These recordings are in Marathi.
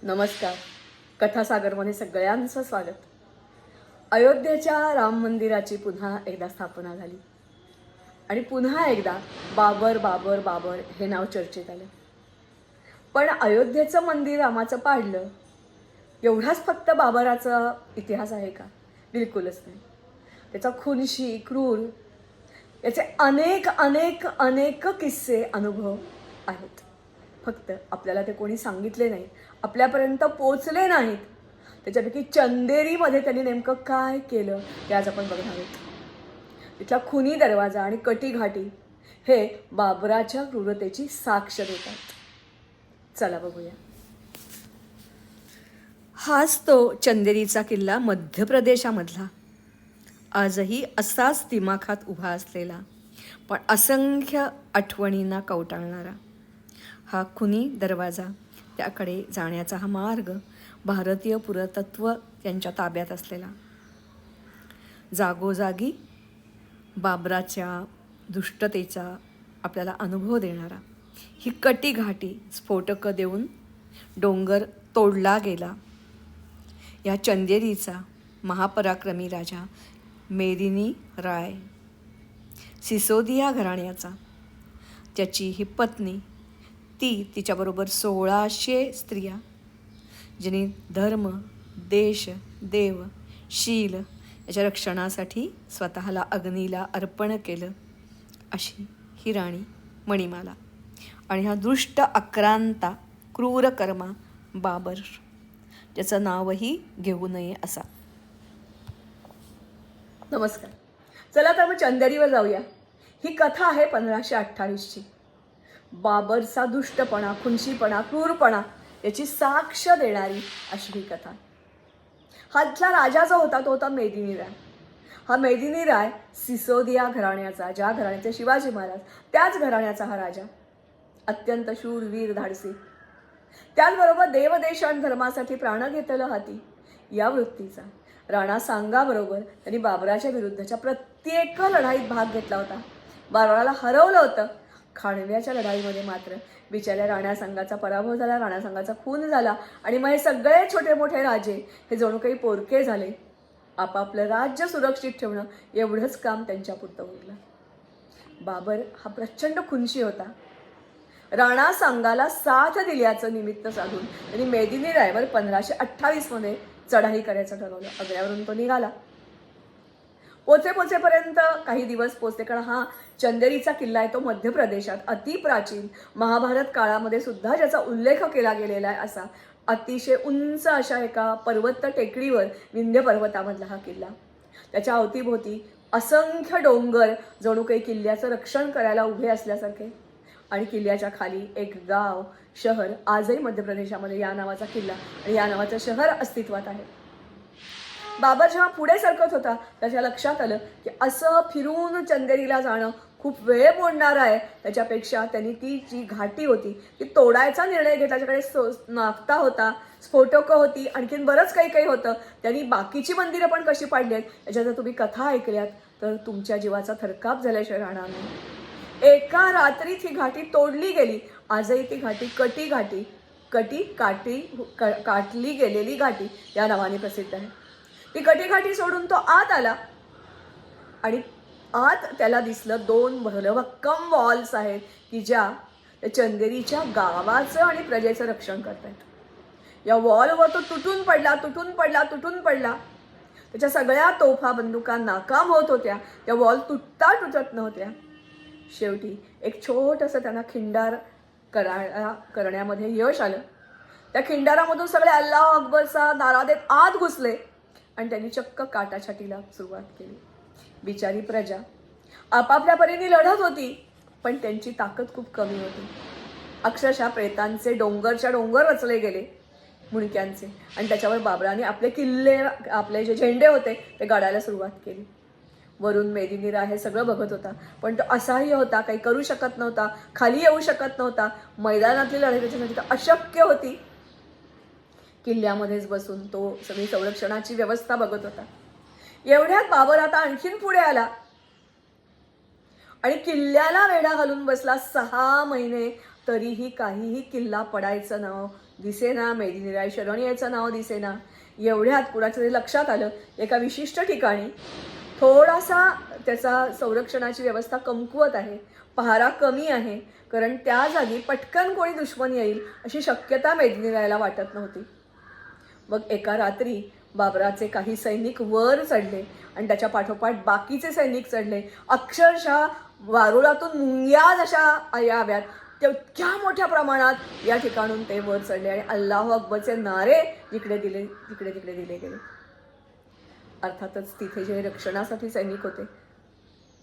नमस्कार. कथासागरमध्ये सगळ्यांचं स्वागत. अयोध्येच्या राम मंदिराची पुन्हा एकदा स्थापना झाली आणि पुन्हा एकदा बाबर बाबर बाबर हे नाव चर्चेत आलं. पण अयोध्येचं मंदिर रामाचं पाडलं एवढाच फक्त बाबराचा इतिहास आहे का? बिलकुलच नाही. त्याचा खुनशी, क्रूर याचे अनेक अनेक अनेक किस्से, अनुभव आहेत. फक्त आपल्याला ते कोणी सांगितले नाहीत, आपल्यापर्यंत पोचले नाहीत. त्याच्यापैकी चंदेरीमध्ये त्यांनी नेमकं काय केलं ते आज आपण बघणार आहोत. तिथला खुनी दरवाजा आणि कटीघाटी हे बाबराच्या क्रूरतेची साक्ष देतात. चला बघूया. हाच तो चंदेरीचा किल्ला मध्य प्रदेशामधला, आजही असाच दिमाखात उभा असलेला, पण असंख्य आठवणींना कवटाळणारा हा खुनी दरवाजा, त्याकडे जाण्याचा हा मार्ग, भारतीय पुरातत्व यांच्या ताब्यात असलेला, जागोजागी बाबराच्या दुष्टतेचा आपल्याला अनुभव देणारा, ही कटीघाटी स्फोटकं देऊन डोंगर तोडला गेला. या चंदेरीचा महापराक्रमी राजा मेदिनी राय, सिसोदिया घराण्याचा, त्याची ही पत्नी, तिच्याबरोबर 1600 स्त्रिया, जिने धर्म, देश, देव, शील याच्या रक्षणासाठी स्वतःला अग्नीला अर्पण केलं, अशी ही राणी मणिमाला. आणि हा दुष्ट आक्रांता क्रूरकर्मा बाबर, ज्याचं नावही घेऊ नये असा. नमस्कार. चला तर मग चंदेरीवर जाऊया. ही कथा आहे 1528ची. बाबरचा दुष्टपणा, खुनशीपणा, क्रूरपणा याची साक्ष देणारी अशी ही कथा. हा इथला राजा जो होता तो होता मेदिनी राय. हा मेदिनी राय सिसोदिया घराण्याचा, ज्या घराण्याचे शिवाजी महाराज, त्याच घराण्याचा हा राजा. अत्यंत शूर, वीर, धाडसी, त्याचबरोबर देवदेश आणि धर्मासाठी प्राण घेतलेला हाती, या वृत्तीचा. राणा सांगाबरोबर त्यांनी बाबराच्या विरुद्धच्या प्रत्येक लढाईत भाग घेतला होता. बाबराला हरवलं होतं. खांडव्याच्या लढाईमध्ये मात्र बिचाऱ्या राणा संघाचा पराभव झाला, राणा संघाचा खून झाला आणि मग हे सगळे छोटे मोठे राजे हे जणू काही पोरके झाले. आपापलं राज्य सुरक्षित ठेवणं एवढंच काम त्यांच्यापुरतं उरलं. बाबर हा प्रचंड खुनशी होता. राणा सांगाला साथ दिल्याचं निमित्त साधून त्यांनी मेदिनी रायवर 1528 चढाई करायचं ठरवलं. आग्र्यावरून तो निघाला. पोचेपर्यंत काही दिवस पोचले, कारण हा चंदेरीचा किल्ला आहे तो मध्य प्रदेशात अतिप्राचीन, महाभारत काळामध्ये सुद्धा ज्याचा उल्लेख केला गेलेला आहे असा अतिशय उंच अशा एका पर्वत टेकडीवर, विंध्य पर्वतामधला हा किल्ला. त्याच्या अवतीभोवती असंख्य डोंगर जणू काही किल्ल्याचं रक्षण करायला उभे असल्यासारखे. आणि किल्ल्याच्या खाली एक गाव, शहर, आजही मध्य प्रदेशामध्ये या नावाचा किल्ला आणि या नावाचं शहर अस्तित्वात आहे. बाबर जेव्हा पुढे सरकत होता त्याच्या लक्षात आलं की असं फिरून चंदेरीला जाणं खूप वेळ मोडणार आहे. त्याच्यापेक्षा त्यांनी ती जी घाटी होती ती तोडायचा निर्णय घेतला. त्याच्याकडे नाफ्ता होता, स्फोटकं होती, आणखीन बरंच काही काही होतं. त्यांनी बाकीची मंदिरं पण कशी पाडली आहेत याच्या जर तुम्ही कथा ऐकल्यात तर तुमच्या जीवाचा थरकाप झाल्याशिवाय राहणार नाही. एका रात्रीत ही घाटी तोडली गेली. आजही ती घाटी काटली गेलेली घाटी या नावाने प्रसिद्ध आहे. ती कटीघाटी सोडून तो आत आला आणि आत त्याला दिसलं 2 भरभक्कम वॉल्स आहेत की ज्या चंदेरीच्या गावाचं आणि प्रजेचं रक्षण करतायत. या वॉलवर तो तुटून पडला. त्याच्या सगळ्या तोफा, बंदुका नाकाम होत होत्या. त्या वॉल तुटत नव्हत्या. शेवटी एक छोटंसं त्यांना खिंडार करण्यामध्ये यश आलं. त्या खिंडारामधून सगळे अल्लाह अकबरचा नारा देत आत घुसले आणि त्यांनी चक्क काटाछाटीला सुरुवात केली. बिचारी प्रजा आपापल्या परीने लढत होती, पण त्यांची ताकद खूप कमी होती. अक्षरशः प्रेतांचे डोंगरच्या डोंगर रचले गेले, मुणक्यांचे, आणि त्याच्यावर बाबराने आपले जे झेंडे होते ते गाडायला सुरुवात केली. वरून मेदिनी राय हे सगळं बघत होता, पण तो असहाय्य होता, काही करू शकत नव्हता, खाली येऊ शकत नव्हता. मैदानातली लढाई त्याच्यासाठी तर अशक्य होती. किल्ल्यामध्येच बसून तो सगळी संरक्षणाची व्यवस्था बघत होता. एवढ्यात बाबर आता आणखीन पुढे आला आणि किल्ल्याला वेढा घालून बसला. 6 महिने तरीही काहीही किल्ला पडायचं नाव दिसेना, मेदिनीराय शरण यायचं नाव दिसेना. एवढ्यात कुणाच्या तरी लक्षात आलं एका विशिष्ट ठिकाणी थोडासा त्याचा संरक्षणाची व्यवस्था कमकुवत आहे, पहारा कमी आहे, कारण त्या जागी पटकन कोणी दुश्मन येईल अशी शक्यता मेदिनीरायला वाटत नव्हती. मग एका रात्री बाबराचे काही सैनिक वर चढले आणि त्याच्या पाठोपाठ बाकीचे सैनिक चढले. अक्षरशः वारुळातून मुंग्या जशा याव्यात तितक्या मोठ्या प्रमाणात या ठिकाणून ते वर चढले आणि अल्लाहू अकबरचे नारे जिकडे दिले तिकडे दिले गेले. अर्थातच तिथे जे रक्षणासाठी सैनिक होते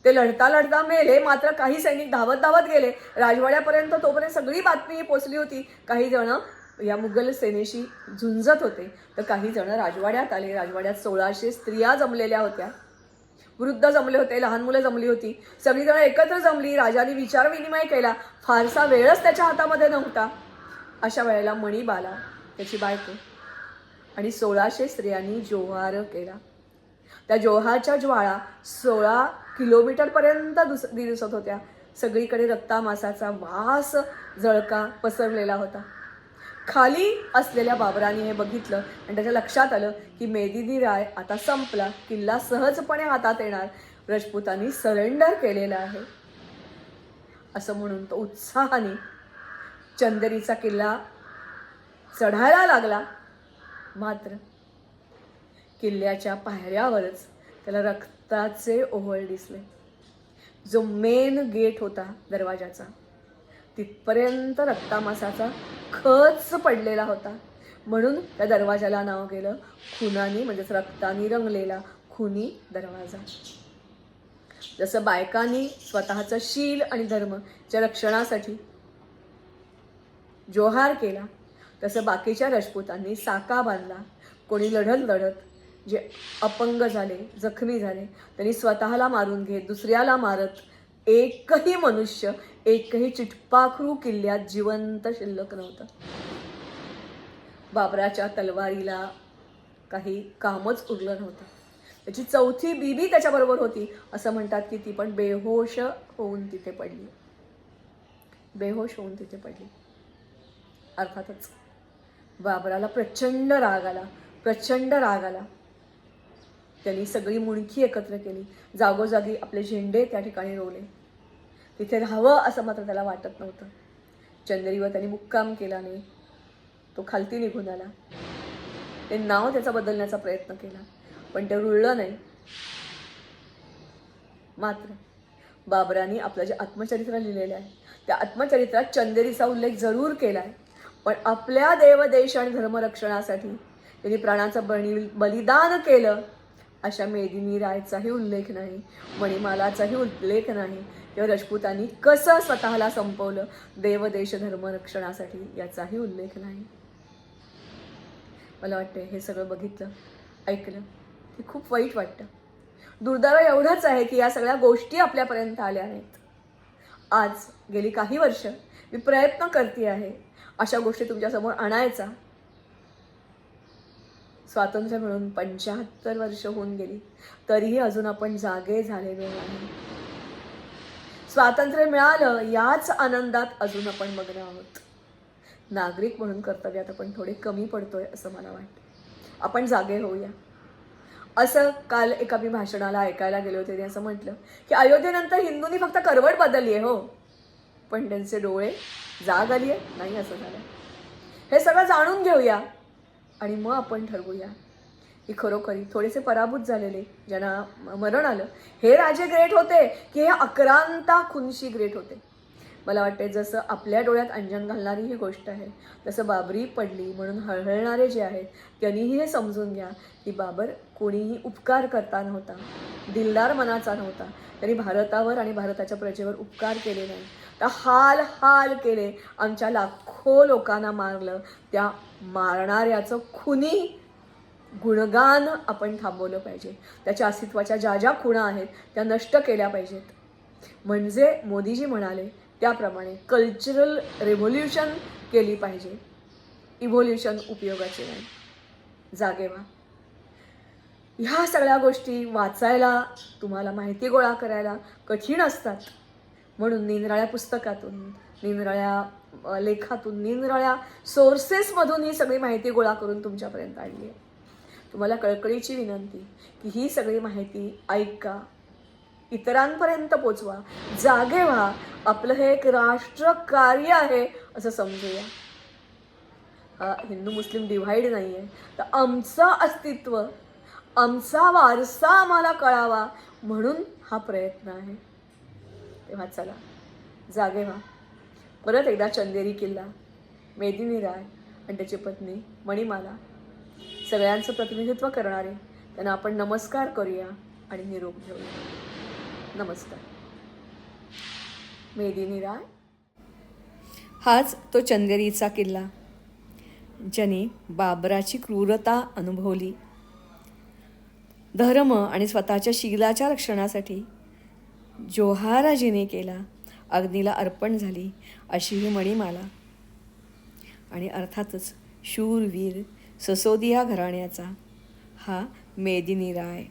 ते लढता लढता मेले, मात्र काही सैनिक धावत धावत गेले राजवाड्यापर्यंत. तोपर्यंत सगळी बातमी पोचली होती. काही जण या मुघल सेनेशी झुंजत होते, तर काही जण राजवाड्यात आले. राजवाड्यात 1600 स्त्रिया जमलेल्या होत्या, वृद्ध जमले होते, लहान मुलं जमली होती. सगळीजण एकत्र जमली. राजाने विचारविनिमय केला. फारसा वेळच त्याच्या हातामध्ये नव्हता. अशा वेळेला मणिबाला त्याची बायको आणि 1600 स्त्रियांनी जोहार केला. त्या जोहारच्या ज्वाळा 16 किलोमीटरपर्यंत दिसत होत्या. सगळीकडे रक्तामासाचा वास जळका पसरलेला होता. खाली असलेल्या बाबराने हे बघितलं आणि त्याच्या लक्षात आलं की मेदिनीराय आता संपला, किल्ला सहजपणे हातात येणार, राजपुतांनी सरेंडर केलेला आहे असं म्हणून तो उत्साहाने चंदेरीचा किल्ला चढायला लागला. मात्र किल्ल्याच्या पायऱ्यावरच त्याला रक्ताचे ओहळ दिसले. जो मेन गेट होता दरवाजाचा तिथपर्यंत रक्तामासाचा खच पडलेला होता. म्हणून त्या दरवाजाला नाव गेलं खुनानी, म्हणजेच रक्तानी रंगलेला खुनी दरवाजा. जसं बायकांनी स्वतःचं शील आणि धर्माच्या रक्षणासाठी जोहार केला, तसं बाकीच्या राजपुतांनी साका बांधला. कोणी लढत जे अपंग झाले, जखमी झाले, त्यांनी स्वतःला मारून घेत दुसऱ्याला मारत. एकही मनुष्य, एकही चिटपाखरू किल्ल्यात जिवंत शिल्लक नव्हतं. बाबराच्या तलवारीला काही कामच उरलं नव्हतं. त्याची चौथी बीबी त्याच्याबरोबर होती. असं म्हणतात की ती पण बेहोश होऊन तिथे पडली. अर्थातच बाबराला प्रचंड राग आला. त्यांनी सगळी मुणकी एकत्र केली. जागोजागी आपले झेंडे त्या ठिकाणी रोवले. तिथे राहावं असं मात्र त्याला वाटत नव्हतं. चंदेरीवर त्यांनी मुक्काम केला नाही. तो खालती निघून आला. ते नाव त्याचा बदलण्याचा प्रयत्न केला, पण ते रुळलं नाही. मात्र बाबराने आपलं जे आत्मचरित्र लिहिलेलं आहे त्या आत्मचरित्रात चंदेरीचा उल्लेख जरूर केला आहे, पण आपल्या देवदेश आणि धर्मरक्षणासाठी त्यांनी प्राणाचं बलिदान केलं अशा मेदिनीरायचाही उल्लेख नाही, मणिमालाचाही उल्लेख नाही. तेव्हा राजपुतांनी कसं स्वतःला संपवलं देवदेश धर्मरक्षणासाठी याचाही उल्लेख नाही. मला वाटते हे सगळं बघितलं, ऐकलं की खूप वाईट वाटतं. दुर्दैव एवढंच आहे की या सगळ्या गोष्टी आपल्यापर्यंत आल्या नाहीत. आज गेली काही वर्ष मी प्रयत्न करते आहे अशा गोष्टी तुमच्यासमोर आणायचा. स्वातंत्र्य मिळून 75 वर्ष होऊन गेली तरीही अजून आपण जागे झालेलो नाही. स्वातंत्र्य मिळालं याच आनंदात अजून आपण मग्न आहोत. नागरिक म्हणून कर्तव्यात आपण थोडे कमी पडतोय असं मला वाटतं. आपण जागे होऊया. असं काल एका मी भाषणाला ऐकायला गेले होते. असं म्हटलं की अयोध्येनंतर हिंदूंनी फक्त करवट बदलली आहे, हो, पण त्यांचे डोळे जाग आली आहे नाही असं झालं. हे सगळं जाणून घेऊया आणि मग आपण ठरवूया की खरोखरी थोडेसे पराभूत झालेले ज्यांना मरण आलं हे राजे ग्रेट होते की हे आक्रांता खुनशी ग्रेट होते. मला वाटते जसं आपल्या डोळ्यात अंजन घालणारी ही गोष्ट आहे, तसं बाबरी पडली म्हणून हळहळणारे जे आहेत त्यांनीही हे समजून घ्या की बाबर कोणीही उपकार करता नव्हता, दिलदार मनाचा नव्हता. त्यांनी भारतावर आणि भारताच्या प्रजेवर उपकार केले नाही, तर हाल केले. आमच्या लाखो लोकांना मारलं. त्या मारणाऱ्याचं खुनी गुणगान आपण थांबवलं पाहिजे. त्याच्या अस्तित्वाच्या ज्या खुणा आहेत त्या नष्ट केल्या पाहिजेत. म्हणजे मोदीजी म्हणाले त्याप्रमाणे कल्चरल रेव्होल्युशन केली पाहिजे. इव्होल्युशन उपयोगाचे नाही. जागे व्हा. ह्या सगळ्या गोष्टी वाचायला, तुम्हाला माहिती गोळा करायला कठीण असतात. म्हणून निरनिराळ्या पुस्तकातून, निरनिराळ्या लेखातून, निरनिराळ्या सोर्सेसमधून ही सगळी माहिती गोळा करून तुमच्यापर्यंत आणली आहे. तुम्हाला कळकळीची विनंती की ही सगळी माहिती ऐका, इतरांपर्यंत पोचवा, जागे व्हा. आपलं हे एक राष्ट्रकार्य आहे असं समजूया. हा हिंदू मुस्लिम डिव्हाइड नाही आहे, तर आमचं अस्तित्व, आमचा वारसा आम्हाला कळावा म्हणून हा प्रयत्न आहे. तेव्हा चला जागे व्हा. परत एकदा चंदेरी किल्ला, मेदिनी राय आणि त्याची पत्नी मणिमाला सगळ्यांचं प्रतिनिधित्व करणारे, त्यांना आपण नमस्कार करूया आणि निरोप घेऊया. नमस्कार. मेदिनी राय. हाच तो चंदेरीचा किल्ला ज्याने बाबराची क्रूरता अनुभवली, धर्म आणि स्वतःच्या शीलाच्या रक्षणासाठी जोहाराजीने केला, अग्नीला अर्पण झाली अशी ही मणिमाला. आणि अर्थातच शूरवीर ससोदिया घराण्याचा हा मेदिनी राय.